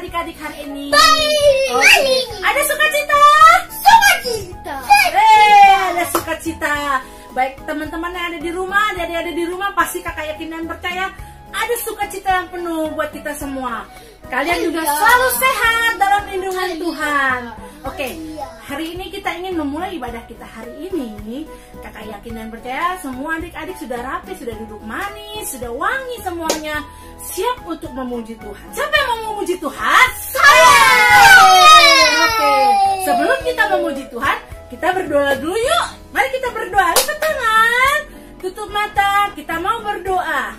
Adik-adik hari ini ada sukacita. Ada sukacita. Baik teman-teman yang ada di rumah, adik-adik ada di rumah, pasti kakak yakin dan percaya ada sukacita yang penuh buat kita semua. Kalian juga selalu sehat dalam lindungan Tuhan. Oke, hari ini kita ingin memulai ibadah kita hari ini. Kakak yakin dan percaya semua adik-adik sudah rapi, sudah duduk manis, sudah wangi semuanya, siap untuk memuji Tuhan. Siapa yang mau memuji Tuhan? Saya! Oke, sebelum kita memuji Tuhan, kita berdoa dulu yuk. Mari kita berdoa, lipat tangan, tutup mata, kita mau berdoa.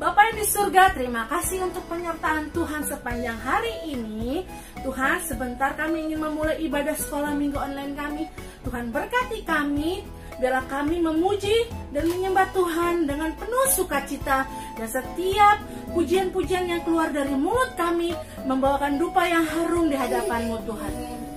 Bapak yang di surga, terima kasih untuk penyertaan Tuhan sepanjang hari ini. Tuhan, sebentar kami ingin memulai ibadah sekolah minggu online kami. Tuhan berkati kami, biarlah kami memuji dan menyembah Tuhan dengan penuh sukacita. Dan setiap pujian-pujian yang keluar dari mulut kami membawakan dupa yang harum di hadapan-Mu Tuhan.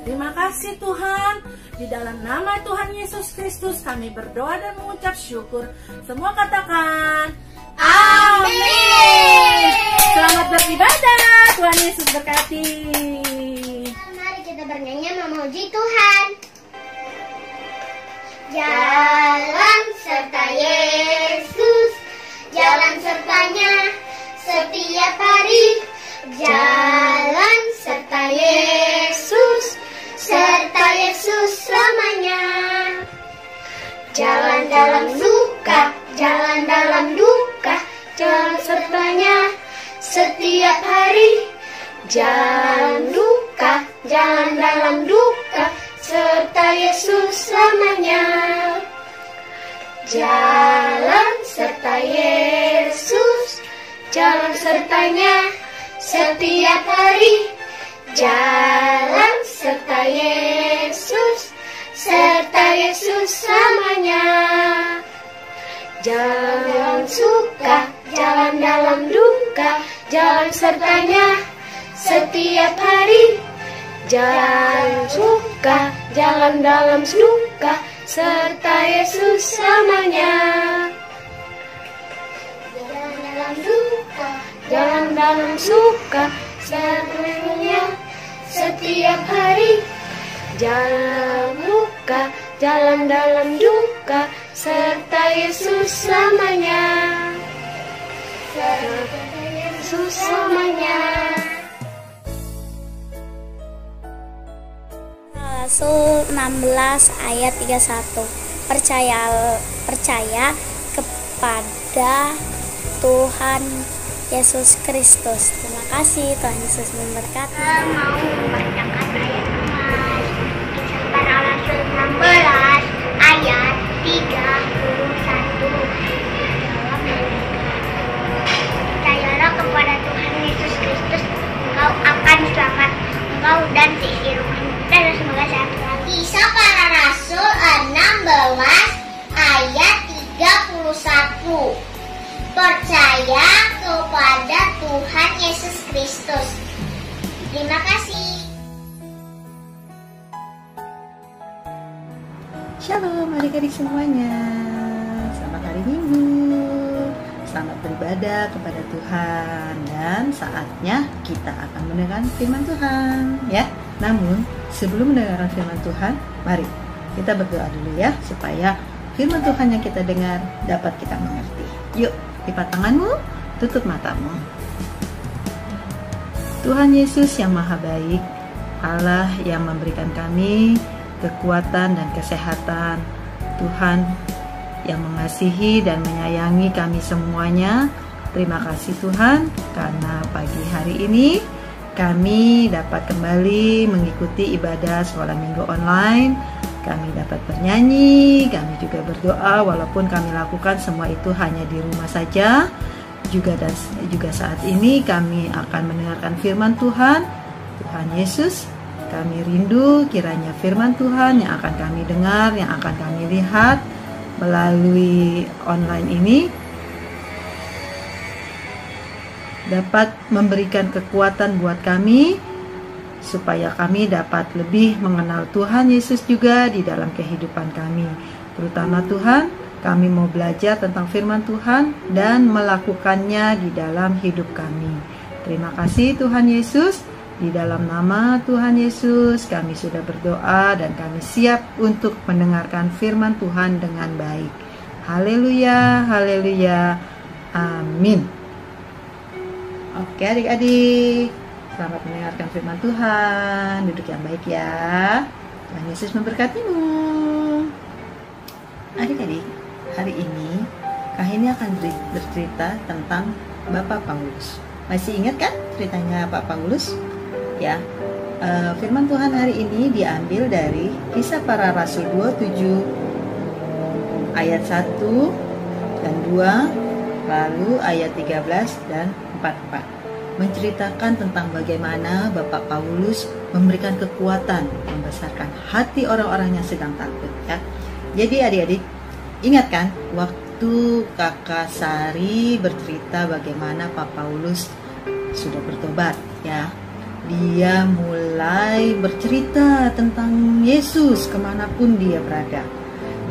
Terima kasih Tuhan. Di dalam nama Tuhan Yesus Kristus kami berdoa dan mengucap syukur. Semua katakan amin. Selamat beribadah. Tuhan Yesus berkati. Mari kita bernyanyi memuji Tuhan. Jalan serta Yesus, jalan sertanya setiap hari. Jalan serta Yesus, serta Yesus selamanya. Jalan dalam suka, jalan dalam duka, jalan sertanya setiap hari. Jalan duka, jalan dalam duka, serta Yesus selamanya. Jalan serta Yesus, jalan sertanya setiap hari. Jalan serta Yesus, serta Yesus selamanya. Jalan suka, jalan dalam duka, jalan sertanya setiap hari. Jalan suka, jalan dalam duka, serta Yesus selamanya. Jalan dalam duka, jalan dalam suka, sertanya setiap hari. Jalan luka, jalan dalam duka, serta Yesus selamanya. Serta Yesus selamanya. Rasul 16 ayat 31. Percaya kepada Tuhan Yesus Kristus. Terima kasih, Tuhan Yesus memberkati. Mau membacakan ayat Tuhan. Kisah Rasul 16 ayat 31. Percayalah kepada Tuhan Yesus Kristus, engkau akan selamat, engkau dan seisi rumahmu. Dan semoga sehat lagi. Kisah Para Rasul 16 ayat 31. Percaya kepada Tuhan Yesus Kristus. Terima kasih. Shalom adik-adik semuanya. Selamat hari Minggu. Selamat beribadah kepada Tuhan. Dan saatnya kita akan mendengar firman Tuhan, ya. Namun sebelum mendengarkan firman Tuhan, mari kita berdoa dulu ya, supaya firman Tuhan yang kita dengar dapat kita mengerti. Yuk, lipat tanganmu, tutup matamu. Tuhan Yesus yang maha baik, Allah yang memberikan kami kekuatan dan kesehatan, Tuhan yang mengasihi dan menyayangi kami semuanya. Terima kasih Tuhan, karena pagi hari ini kami dapat kembali mengikuti ibadah sekolah minggu online. Kami dapat bernyanyi, kami juga berdoa, walaupun kami lakukan semua itu hanya di rumah saja. Juga saat ini kami akan mendengarkan firman Tuhan. Tuhan Yesus, kami rindu kiranya firman Tuhan yang akan kami dengar, yang akan kami lihat melalui online ini dapat memberikan kekuatan buat kami, supaya kami dapat lebih mengenal Tuhan Yesus juga di dalam kehidupan kami. Terutama Tuhan, kami mau belajar tentang firman Tuhan dan melakukannya di dalam hidup kami. Terima kasih Tuhan Yesus. Di dalam nama Tuhan Yesus kami sudah berdoa dan kami siap untuk mendengarkan firman Tuhan dengan baik. Haleluya, haleluya, amin. Oke adik-adik, selamat mendengarkan firman Tuhan. Duduk yang baik ya. Tuhan Yesus memberkatimu. Adik-adik, hari ini Kak Heni akan bercerita tentang Bapak Paulus. Masih ingat kan ceritanya Pak Paulus? Ya, firman Tuhan hari ini diambil dari Kisah Para Rasul 27 ayat 1 dan 2, lalu ayat 13 dan 44. Menceritakan tentang bagaimana Bapak Paulus memberikan kekuatan membesarkan hati orang-orang yang sedang takut ya. Jadi adik-adik, ingat kan waktu Kakak Sari bercerita bagaimana Pak Paulus sudah bertobat ya. Dia mulai bercerita tentang Yesus kemanapun dia berada.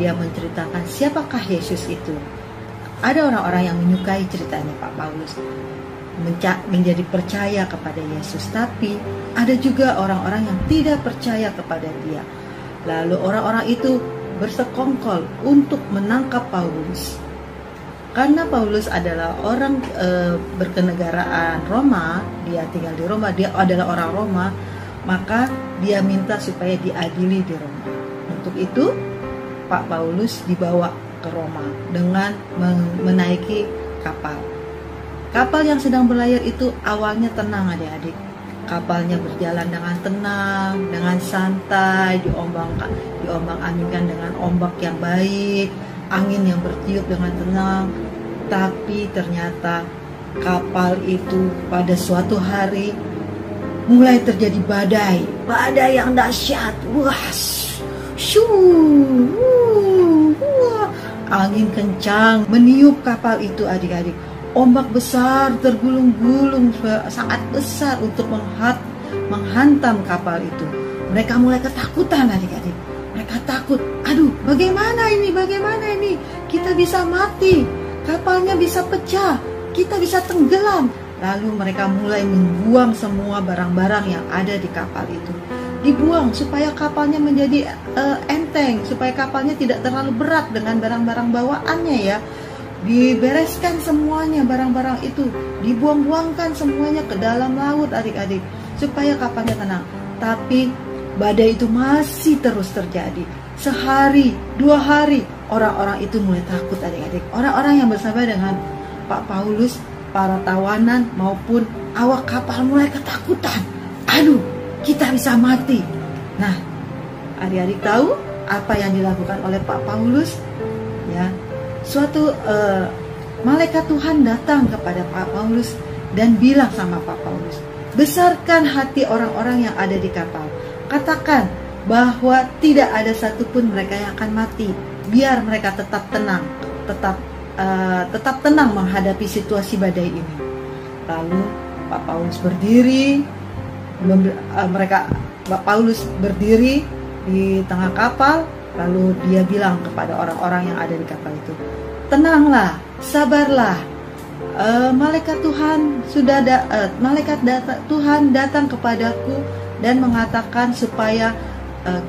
Dia menceritakan siapakah Yesus itu. Ada orang-orang yang menyukai ceritanya Pak Paulus, menjadi percaya kepada Yesus. Tapi ada juga orang-orang yang tidak percaya kepada dia. Lalu orang-orang itu bersekongkol untuk menangkap Paulus. Karena Paulus adalah orang berkenegaraan Roma, dia tinggal di Roma, dia adalah orang Roma, maka dia minta supaya diadili di Roma. Untuk itu, Pak Paulus dibawa ke Roma dengan menaiki kapal. Kapal yang sedang berlayar itu awalnya tenang adik-adik. Kapalnya berjalan dengan tenang, dengan santai, diombang-ambingkan dengan ombak yang baik, angin yang bertiup dengan tenang. Tapi ternyata kapal itu pada suatu hari mulai terjadi badai yang dahsyat. Wah, angin kencang meniup kapal itu adik-adik. Ombak besar tergulung-gulung sangat besar untuk menghantam kapal itu. Mereka mulai ketakutan adik-adik. Mereka takut, aduh bagaimana ini, kita bisa mati, kapalnya bisa pecah, kita bisa tenggelam. Lalu mereka mulai membuang semua barang-barang yang ada di kapal itu. Dibuang supaya kapalnya menjadi enteng, supaya kapalnya tidak terlalu berat dengan barang-barang bawaannya ya. Dibereskan semuanya barang-barang itu, dibuang-buangkan semuanya ke dalam laut adik-adik, supaya kapalnya tenang. Tapi badai itu masih terus terjadi. Sehari, 2 hari, orang-orang itu mulai takut adik-adik. Orang-orang yang bersama dengan Pak Paulus, para tawanan maupun awak kapal mulai ketakutan. Aduh, kita bisa mati. Nah, adik-adik tahu apa yang dilakukan oleh Pak Paulus? Ya, suatu malaikat Tuhan datang kepada Pak Paulus dan bilang sama Pak Paulus, besarkan hati orang-orang yang ada di kapal. Katakan bahwa tidak ada satupun mereka yang akan mati. Biar mereka tetap tenang, tetap tenang menghadapi situasi badai ini. Lalu Pak Paulus berdiri, Pak Paulus berdiri di tengah kapal. Lalu dia bilang kepada orang-orang yang ada di kapal itu, tenanglah, sabarlah. Malaikat Tuhan Tuhan datang kepadaku dan mengatakan supaya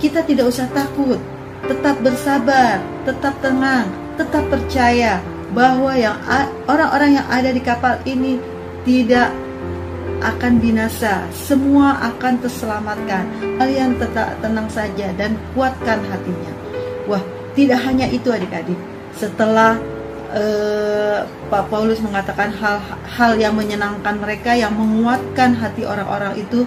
kita tidak usah takut, tetap bersabar, tetap tenang, tetap percaya bahwa orang-orang yang ada di kapal ini tidak akan binasa, semua akan terselamatkan. Kalian tetap tenang saja dan kuatkan hatinya. Wah, tidak hanya itu adik-adik. Setelah Pak Paulus mengatakan hal yang menyenangkan mereka, yang menguatkan hati orang-orang itu,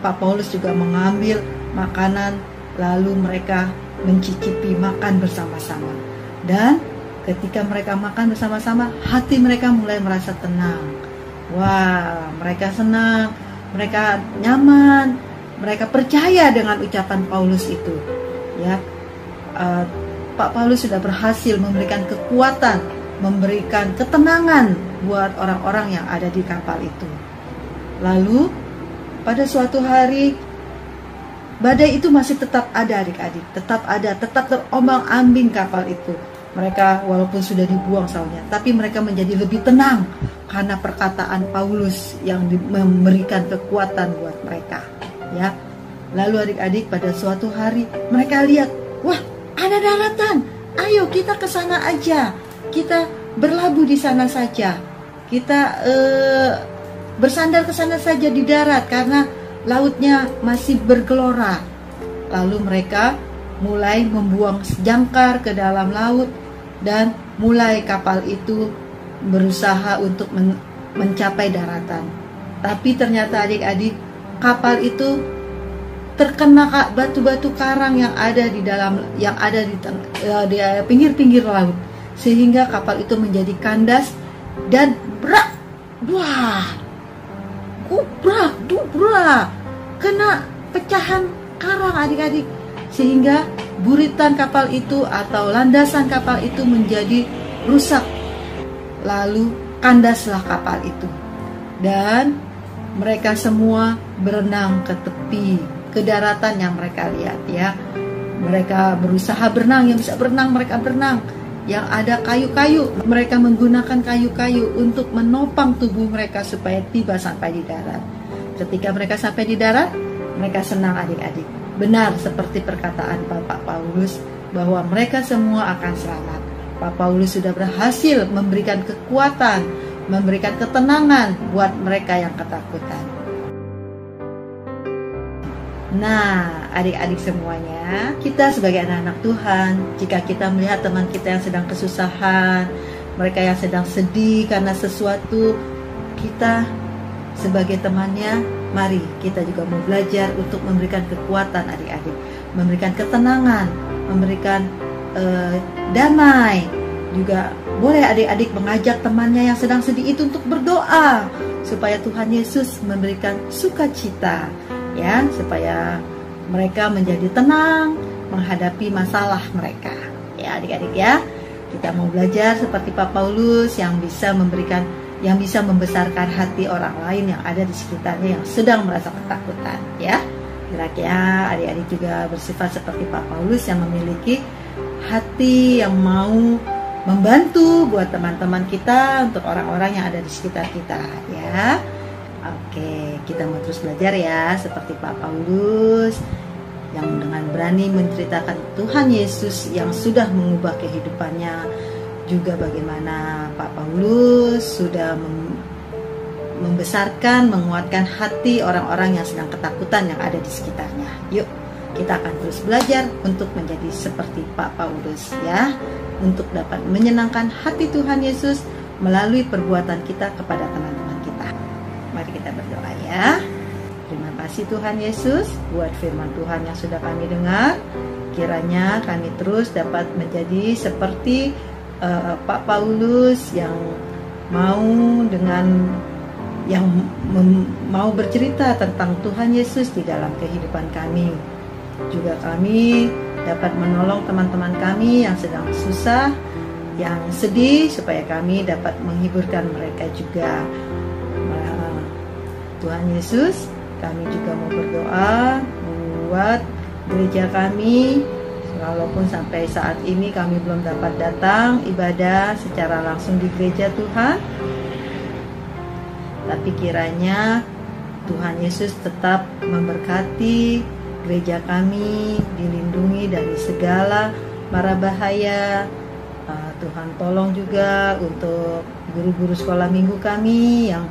Pak Paulus juga mengambil makanan, lalu mereka mencicipi makan bersama-sama. Dan ketika mereka makan bersama-sama, hati mereka mulai merasa tenang. Wah, mereka senang, mereka nyaman, mereka percaya dengan ucapan Paulus itu. Ya, Pak Paulus sudah berhasil memberikan kekuatan memberikan ketenangan buat orang-orang yang ada di kapal itu. Lalu pada suatu hari badai itu masih tetap ada adik-adik, tetap ada, tetap terombang-ambing kapal itu. Mereka walaupun sudah dibuang saunya, tapi mereka menjadi lebih tenang karena perkataan Paulus yang memberikan kekuatan buat mereka. Ya, lalu adik-adik pada suatu hari mereka lihat, wah ada daratan, ayo kita ke sana aja, kita berlabuh di sana saja, kita bersandar ke sana saja di darat karena lautnya masih bergelora. Lalu mereka mulai membuang jangkar ke dalam laut dan mulai kapal itu berusaha untuk mencapai daratan. Tapi ternyata adik-adik, kapal itu terkena batu-batu karang yang ada di dalam, yang ada di pinggir-pinggir laut, sehingga kapal itu menjadi kandas dan brak, wah, kubrak, dubrak, kena pecahan karang adik-adik, sehingga buritan kapal itu atau landasan kapal itu menjadi rusak. Lalu kandaslah kapal itu dan mereka semua berenang ke tepi, ke daratan yang mereka lihat ya. Mereka berusaha berenang, yang bisa berenang mereka berenang. Yang ada kayu-kayu, mereka menggunakan kayu-kayu untuk menopang tubuh mereka supaya tiba sampai di darat. Ketika mereka sampai di darat, mereka senang adik-adik. Benar seperti perkataan Bapak Paulus bahwa mereka semua akan selamat. Pak Paulus sudah berhasil memberikan kekuatan, memberikan ketenangan buat mereka yang ketakutan. Nah, adik-adik semuanya, kita sebagai anak-anak Tuhan, jika kita melihat teman kita yang sedang kesusahan, mereka yang sedang sedih karena sesuatu, kita sebagai temannya, mari kita juga mau belajar untuk memberikan kekuatan adik-adik, memberikan ketenangan, memberikan damai. Juga boleh adik-adik mengajak temannya yang sedang sedih itu untuk berdoa supaya Tuhan Yesus memberikan sukacita, ya, supaya mereka menjadi tenang menghadapi masalah mereka. Ya adik-adik ya, kita mau belajar seperti Pak Paulus yang bisa memberikan, yang bisa membesarkan hati orang lain yang ada di sekitarnya yang sedang merasa ketakutan. Ya, kira-kira adik-adik juga bersifat seperti Pak Paulus yang memiliki hati yang mau membantu buat teman-teman kita, untuk orang-orang yang ada di sekitar kita ya. Oke, kita mau terus belajar ya seperti Pak Paulus yang dengan berani menceritakan Tuhan Yesus yang sudah mengubah kehidupannya. Juga bagaimana Pak Paulus sudah membesarkan, menguatkan hati orang-orang yang sedang ketakutan yang ada di sekitarnya. Yuk, kita akan terus belajar untuk menjadi seperti Pak Paulus ya, untuk dapat menyenangkan hati Tuhan Yesus melalui perbuatan kita kepada teman-teman kita. Mari kita berdoa ya. Terima kasih Tuhan Yesus buat firman Tuhan yang sudah kami dengar. Kiranya kami terus dapat menjadi seperti Pak Paulus yang mau mau bercerita tentang Tuhan Yesus di dalam kehidupan kami. Juga kami dapat menolong teman-teman kami yang sedang susah, yang sedih, supaya kami dapat menghiburkan mereka juga. Tuhan Yesus, kami juga mau berdoa buat gereja kami. Walaupun sampai saat ini kami belum dapat datang ibadah secara langsung di gereja Tuhan, tapi kiranya Tuhan Yesus tetap memberkati gereja kami, dilindungi dari segala mara bahaya. Tuhan tolong juga untuk guru-guru sekolah minggu kami yang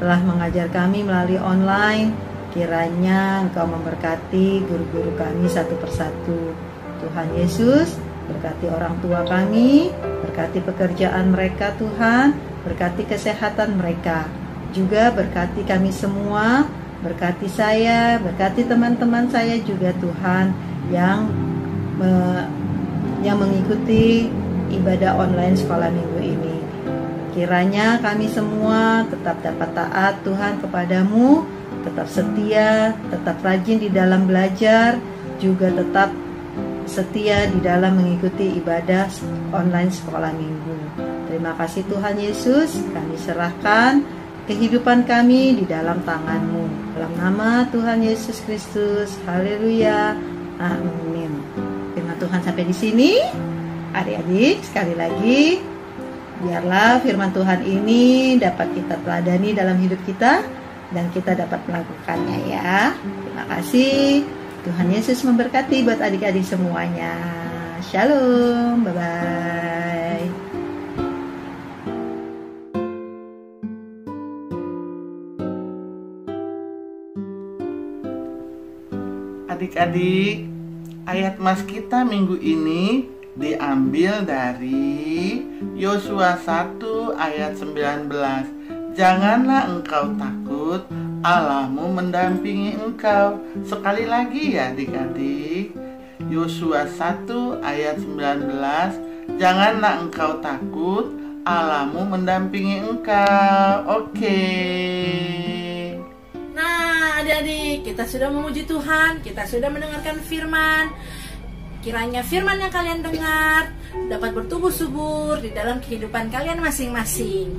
telah mengajar kami melalui online. Kiranya Engkau memberkati guru-guru kami satu persatu. Tuhan Yesus, berkati orang tua kami, berkati pekerjaan mereka Tuhan, berkati kesehatan mereka. Juga berkati kami semua, berkati saya, berkati teman-teman saya juga Tuhan yang mengikuti ibadah online sekolah minggu ini. Kiranya kami semua tetap dapat taat Tuhan kepadamu, tetap setia, tetap rajin di dalam belajar, juga tetap setia di dalam mengikuti ibadah online sekolah minggu. Terima kasih Tuhan Yesus, kami serahkan kehidupan kami di dalam tangan-Mu. Dalam nama Tuhan Yesus Kristus, haleluya, amin. Firman Tuhan sampai di sini. Adik-adik, sekali lagi, biarlah firman Tuhan ini dapat kita teladani dalam hidup kita dan kita dapat melakukannya ya. Terima kasih. Tuhan Yesus memberkati buat adik-adik semuanya. Shalom, bye-bye. Adik-adik, ayat mas kita minggu ini diambil dari Yosua 1 ayat 19. Janganlah engkau takut, Allahmu mendampingi engkau. Sekali lagi ya adik-adik, Yosua 1 ayat 19. Janganlah engkau takut, Allahmu mendampingi engkau. Oke. Nah, adik-adik, kita sudah memuji Tuhan, kita sudah mendengarkan firman. Kiranya firman yang kalian dengar dapat bertumbuh subur di dalam kehidupan kalian masing-masing.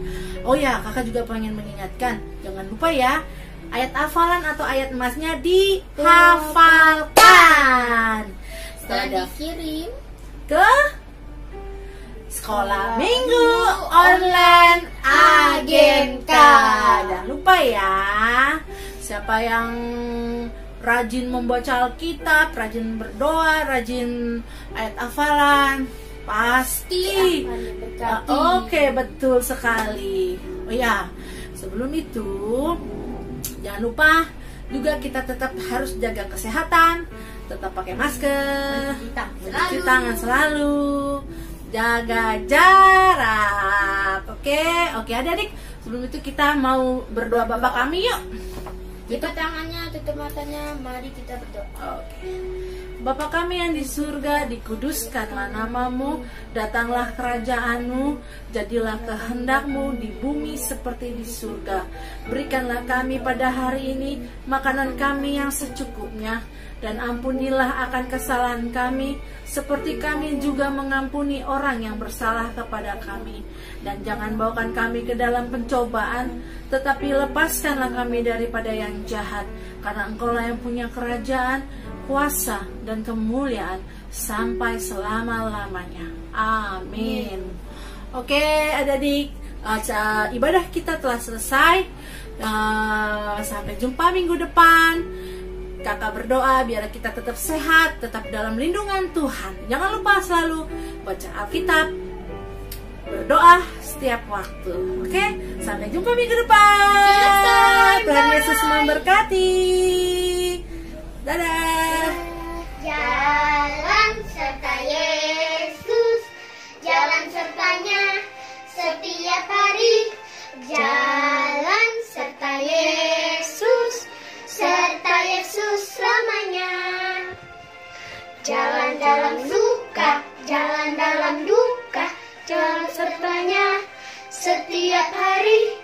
Oh ya, kakak juga pengen mengingatkan, jangan lupa ya, ayat hafalan atau ayat emasnya dihafalkan. Dan dikirim Ke Sekolah Minggu Online Agenka. Jangan lupa ya, siapa yang rajin membaca Alkitab, rajin berdoa, rajin ayat hafalan, pasti oke, betul sekali. Oh ya, sebelum itu jangan lupa juga kita tetap harus jaga kesehatan, tetap pakai masker, mencuci tangan selalu, jaga jarak. Oke adik-adik, sebelum itu kita mau berdoa Bapa kami yuk. Tutup tangannya, tutup matanya, mari kita berdoa. Oke. Bapa kami yang di surga, dikuduskanlah namamu, datanglah kerajaan-Mu, jadilah kehendak-Mu di bumi seperti di surga. Berikanlah kami pada hari ini makanan kami yang secukupnya, dan ampunilah akan kesalahan kami, seperti kami juga mengampuni orang yang bersalah kepada kami. Dan jangan bawakan kami ke dalam pencobaan, tetapi lepaskanlah kami daripada yang jahat, karena Engkaulah yang punya kerajaan, kuasa, dan kemuliaan sampai selama-lamanya. Amin. Oke adik-adik, ibadah kita telah selesai. Sampai jumpa minggu depan. Kakak berdoa biar kita tetap sehat, tetap dalam lindungan Tuhan. Jangan lupa selalu baca Alkitab, berdoa setiap waktu. Oke, sampai jumpa minggu depan. Tuhan Yesus memberkati. Dadah. Jalan serta Yesus, jalan sertanya setiap hari. Jalan serta Yesus, serta Yesus selamanya. Jalan dalam suka, jalan dalam duka, jalan sertanya setiap hari.